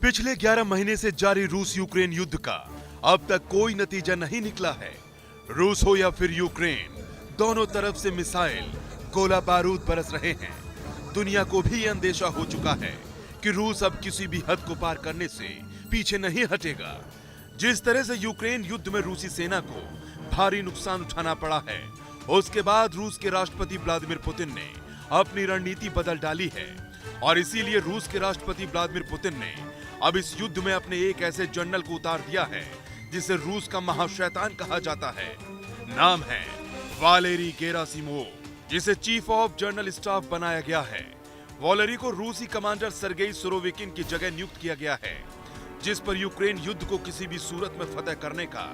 पिछले 11 महीने से जारी रूस यूक्रेन युद्ध का अब तक कोई नतीजा नहीं निकला है। रूस हो या फिर यूक्रेन, दोनों तरफ से मिसाइल, गोला बारूद बरस रहे हैं। दुनिया को भी यह अंदेशा हो चुका है कि रूस अब किसी भी हद को पार करने से पीछे नहीं हटेगा। जिस तरह से यूक्रेन युद्ध में रूसी सेना को भारी नुकसान उठाना पड़ा है, उसके बाद रूस के राष्ट्रपति व्लादिमीर पुतिन ने अपनी रणनीति बदल डाली है और इसीलिए रूस के राष्ट्रपति व्लादिमीर पुतिन ने अब इस युद्ध में अपने एक ऐसे जनरल को उतार दिया है जिसे रूस का महाशैतान कहा जाता है। नाम है वालेरी गेरासिमोव, जिसे चीफ ऑफ जनरल स्टाफ बनाया गया है। वालेरी को रूसी कमांडर सर्गेई सुरोविकिन की जगह नियुक्त किया गया है, जिस पर यूक्रेन युद्ध को किसी भी सूरत में फतेह करने का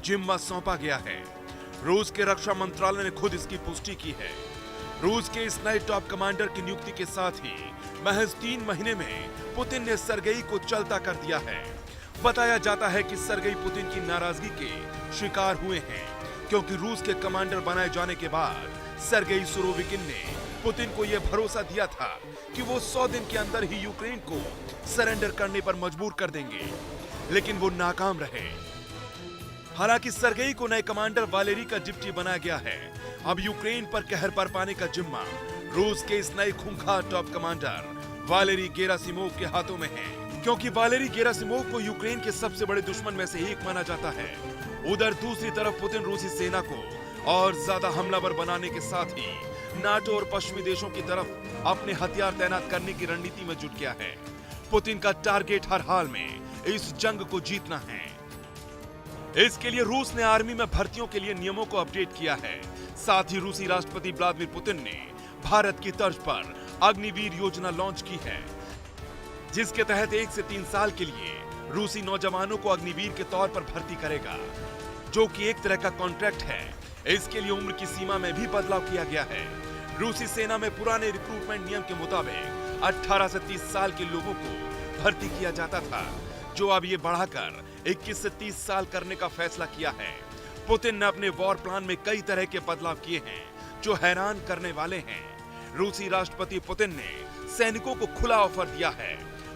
जिम्मा सौंपा गया है। रूस के रक्षा मंत्रालय ने खुद इसकी पुष्टि की है। रूस के इस नए टॉप कमांडर की नियुक्ति के साथ ही महज 3 महीने में पुतिन ने सर्गेई को चलता कर दिया है। बताया जाता है कि सर्गेई पुतिन की नाराजगी के शिकार हुए हैं, क्योंकि रूस के कमांडर बनाए जाने के बाद सर्गेई सुरोविकिन ने पुतिन को यह भरोसा दिया था कि वो 100 दिन के अंदर ही यूक्रेन को सरेंडर करने पर मजबूर कर देंगे, लेकिन वो नाकाम रहे। हालांकि सर्गेई को नए कमांडर वालेरी का डिप्टी बनाया गया है। अब यूक्रेन पर कहर बरपाने का जिम्मा रूस के इस नए खूंखार टॉप कमांडर वालेरी गेरासिमोव के हाथों में है, क्योंकि वालेरी गेरासिमोव को यूक्रेन के सबसे बड़े दुश्मन में से एक माना जाता है। उधर दूसरी तरफ पुतिन रूसी सेना को और ज्यादा हमलावर बनाने के साथ ही नाटो और पश्चिमी देशों की तरफ अपने हथियार तैनात करने की रणनीति में जुट गया है। पुतिन का टारगेट हर हाल में इस जंग को जीतना है। इसके लिए रूस ने आर्मी में भर्तियों के लिए नियमों को अपडेट किया है। साथ ही रूसी राष्ट्रपति व्लादिमीर पुतिन ने भारत की तर्ज पर अग्निवीर योजना लॉन्च की है, जिसके तहत 1 से 3 साल के लिए रूसी नौजवानों को अग्निवीर के तौर पर भर्ती करेगा, जो कि एक तरह का कॉन्ट्रैक्ट है। इसके लिए उम्र की सीमा में भी बदलाव किया गया है। रूसी सेना में पुराने रिक्रूटमेंट नियम के मुताबिक 18 से 30 साल के लोगों को भर्ती किया जाता था, जो अब ये बढ़ाकर 21 से 30 साल करने का फैसला किया है। पुतिन ने अपने वॉर प्लान में कई तरह के बदलाव किए हैं, जो हैरान करने वाले हैं। रूसी राष्ट्रपति पुतिन ने सैनिकों को खुला ऑफर दिया है।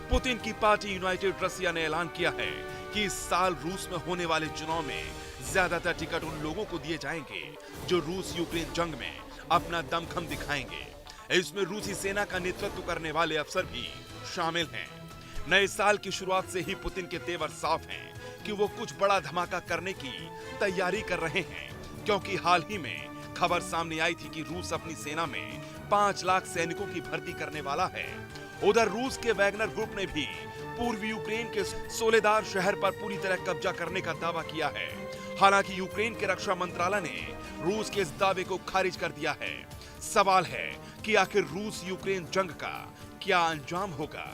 पुतिन की पार्टी यूनाइटेड रसिया ने ऐलान किया है कि इस साल रूस में होने वाले चुनाव में ज्यादातर टिकट उन लोगों को दिए जाएंगे जो रूस यूक्रेन जंग में अपना दमखम दिखाएंगे। इसमें रूसी सेना का नेतृत्व करने वाले अफसर भी शामिल हैं। नए साल की शुरुआत से ही पुतिन के तेवर साफ हैं कि वो कुछ बड़ा धमाका करने की तैयारी कर रहे हैं, क्योंकि हाल ही में खबर सामने आई थी कि रूस अपनी सेना में 5 लाख सैनिकों की भर्ती करने वाला है। उधर रूस के वैगनर ग्रुप ने भी पूर्वी यूक्रेन के सोलेदार शहर पर पूरी तरह कब्जा करने का दावा किया है। हालांकि यूक्रेन के रक्षा मंत्रालय ने रूस के इस दावे को खारिज कर दिया है। सवाल है कि आखिर रूस यूक्रेन जंग का क्या अंजाम होगा।